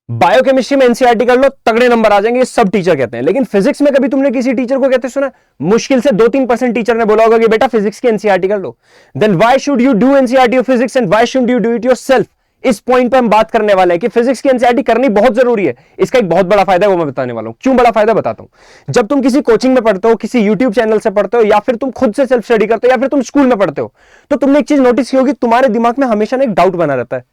Biochemistry में NCERT कर लो, तगड़े नंबर आ जाएंगे, ये सब टीचर कहते हैं। लेकिन फिजिक्स में कभी तुमने किसी टीचर को कहते सुना? मुश्किल से 2-3% टीचर ने बोला होगा कि बेटा फिजिक्स की एनसीईआरटी कर लो। Then why should you do NCERT of physics and why should you do it yourself? इस पॉइंट पे हम बात करने वाले हैं कि फिजिक्स की एनसीईआरटी करनी बहुत जरूरी है। इसका एक बहुत बड़ा फायदा है, वो मैं बताने वाला हूं। क्यों बड़ा फायदा बताता हूं। जब तुम किसी कोचिंग में पढ़ते हो, किसी यूट्यूब चैनल से पढ़ते हो, या फिर तुम खुद से सेल्फ स्टडी करते हो, या फिर तुम स्कूल में पढ़ते हो, तो तुमने एक चीज नोटिस की होगी, तुम्हारे दिमाग में हमेशा एक डाउट बना रहता है।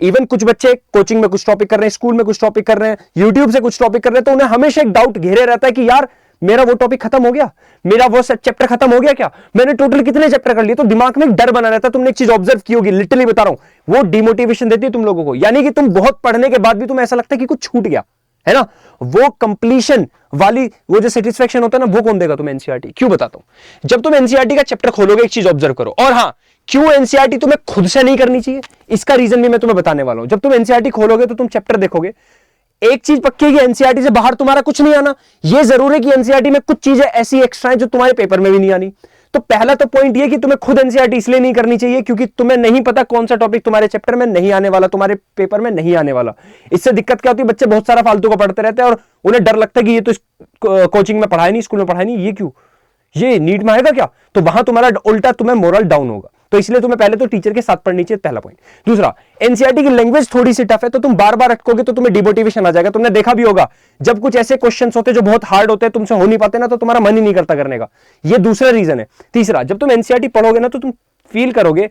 इवन कुछ बच्चे कोचिंग में कुछ टॉपिक कर रहे हैं, स्कूल में कुछ टॉपिक कर रहे हैं, यूट्यूब से कुछ टॉपिक कर रहे हैं, तो उन्हें हमेशा एक डाउट घेरे रहता है कि यार मेरा वो टॉपिक खत्म हो गया, मेरा वो चैप्टर खत्म हो गया क्या, मैंने टोटल कितने चैप्टर कर लिए। तो दिमाग में एक डर बना रहता है। तुमने एक चीज ऑब्जर्व की होगी, लिटरली बता रहा हूं, वो डिमोटिवेशन देती है तुम लोगों को। यानी कि तुम बहुत पढ़ने के बाद भी तुम्हें ऐसा लगता है कि कुछ छूट गया है ना। वो कंप्लीशन वाली वो जो सेटिस्फेक्शन होता है ना, वो कौन देगा तुम्हें? एनसीईआरटी। क्यों बताता हूं। जब तुम एनसीईआरटी का चैप्टर खोलोगे, एक चीज ऑब्जर्व करो। और हां, क्यों एनसीईआरटी तुम्हें खुद से नहीं करनी चाहिए, इसका रीजन भी मैं तुम्हें बताने वाला हूं। जब तुम एनसीईआरटी खोलोगे तो तुम चैप्टर देखोगे, एक चीज पक्की है कि एनसीईआरटी से बाहर तुम्हारा कुछ नहीं आना। यह जरूर है कि एनसीईआरटी में कुछ चीजें ऐसी एक्स्ट्रा हैं जो तुम्हारे पेपर में भी नहीं आनी। तो पहला तो पॉइंट यह कि तुम्हें खुद एनसीईआरटी इसलिए नहीं करनी चाहिए क्योंकि तुम्हें नहीं पता कौन सा टॉपिक तुम्हारे चैप्टर में नहीं आने वाला, तुम्हारे पेपर में नहीं आने वाला। इससे दिक्कत क्या होती है, बच्चे बहुत सारा फालतू का पढ़ते रहते हैं और उन्हें डर लगता है कि ये तो कोचिंग में पढ़ाया नहीं, स्कूल में पढ़ाया नहीं, ये क्यों, ये नीट में आएगा क्या। तो वहां तुम्हारा उल्टा तुम्हें मोरल डाउन होगा। तो इसलिए तुम्हें पहले तो टीचर के साथ पढ़नी चाहिए, पहला पॉइंट। दूसरा, एनसीईआरटी की लैंग्वेज थोड़ी सी टफ है, तो तुम बार बार अटकोगे तो तुम्हें डिमोटिवेशन आ जाएगा। तुमने देखा भी होगा, जब कुछ ऐसे क्वेश्चंस होते हैं जो बहुत हार्ड होते हैं, तुमसे हो नहीं पाते ना, तो तुम्हारा मन ही नहीं करता करने का। ये दूसरा रीजन है। तीसरा, जब तुम एनसीईआरटी पढ़ोगे ना, तो तुम फील करोगे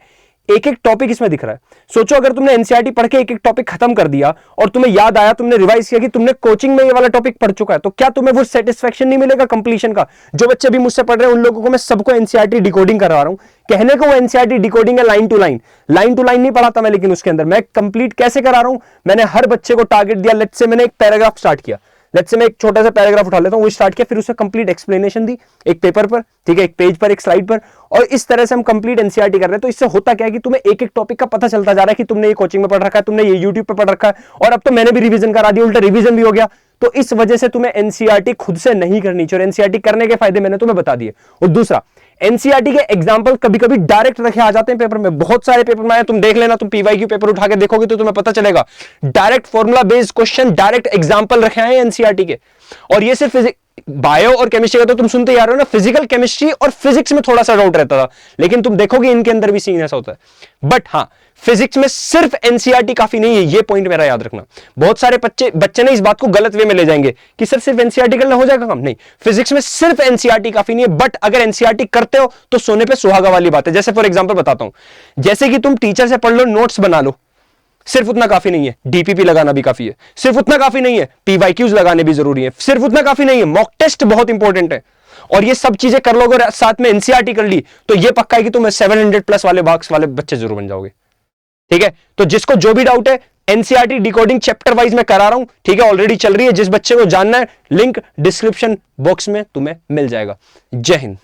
एक एक टॉपिक इसमें दिख रहा है। सोचो अगर तुमने एनसीईआरटी पढ़ के एक एक टॉपिक खत्म कर दिया और तुम्हें याद आया, तुमने रिवाइज किया कि तुमने कोचिंग में ये वाला टॉपिक पढ़ चुका है, तो क्या तुम्हें वो सेटिस्फेक्शन नहीं मिलेगा कंप्लीशन का? जो बच्चे भी मुझसे पढ़ रहे हैं उन लोगों को मैं सबको एनसीईआरटी डिकोडिंग करवा रहा हूं। कहने को वो एनसीईआरटी डिकोडिंग है line to line, line to line नहीं पढ़ाता मैं, लेकिन उसके अंदर मैं कंप्लीट कैसे करा रहा हूं। मैंने हर बच्चे को टारगेट दिया। लेट्स से मैंने एक पैराग्राफ स्टार्ट किया, लेट्स से मैं एक छोटा सा पैराग्राफ उठा लेता हूं, वो स्टार्ट किया, फिर उससे कंप्लीट एक्सप्लेनेशन दी एक पेपर पर, ठीक है, एक पेज पर, एक स्लाइड पर, और इस तरह से हम कंप्लीट एनसीईआरटी कर रहे हैं। तो इससे होता क्या है कि तुम्हें एक एक टॉपिक का पता चलता जा रहा है कि तुमने ये कोचिंग में पढ़ रखा है, तुमने ये यूट्यूब पर पढ़ रखा है, और अब तो मैंने भी रिवीजन करा दिया, उल्टा रिवीजन भी हो गया। तो इस वजह से तुम्हें एनसीईआरटी खुद से नहीं करनी चाहिए। एनसीईआरटी करने के फायदे मैंने तुम्हें बता दिए। और दूसरा, एनसीईआरटी के एग्जांपल कभी कभी डायरेक्ट रखे आ जाते हैं पेपर में, बहुत सारे पेपर में आए, तुम देख लेना, तुम पीवाईक्यू पेपर उठा के देखोगे तो तुम्हें पता चलेगा, direct formula based question, direct example रखे आए एनसीईआरटी के। और ये सिर्फ बायो और केमिस्ट्री का तो तुम सुनते ही आ रहे हो ना, फिजिकल केमिस्ट्री और फिजिक्स में थोड़ा सा डाउट रहता था, लेकिन तुम देखोगे इनके अंदर भी सीन ऐसा होता है। बट हाँ, फिजिक्स में सिर्फ एनसीईआरटी काफी नहीं है, ये पॉइंट मेरा याद रखना। बहुत सारे बच्चे ने इस बात को गलत वे में ले जाएंगे कि सर सिर्फ एनसीईआरटी करना हो जाएगा काम। नहीं, फिजिक्स में सिर्फ एनसीईआरटी काफी नहीं है, बट अगर एनसीईआरटी करते हो तो सोने पे सुहागा वाली बात है। जैसे फॉर एग्जांपल बताता हूं, जैसे कि तुम टीचर से पढ़ लो, नोट्स बना लो, सिर्फ उतना काफी नहीं है, डीपीपी लगाना भी काफी है। सिर्फ उतना काफी नहीं है, पीवाईक्यूज लगाने भी जरूरी है। सिर्फ उतना काफी नहीं है, मॉक टेस्ट बहुत इंपॉर्टेंट है। और ये सब चीजें कर लोगे और साथ में एनसीईआरटी कर ली, तो ये पक्का है कि तुम 700 प्लस वाले मार्क्स वाले बच्चे जरूर बन जाओगे। ठीक है, तो जिसको जो भी डाउट है, एनसीईआरटी डिकोडिंग चैप्टर वाइज मैं करा रहा हूं, ठीक है, ऑलरेडी चल रही है। जिस बच्चे को जानना है, लिंक डिस्क्रिप्शन बॉक्स में तुम्हें मिल जाएगा। जय हिंद।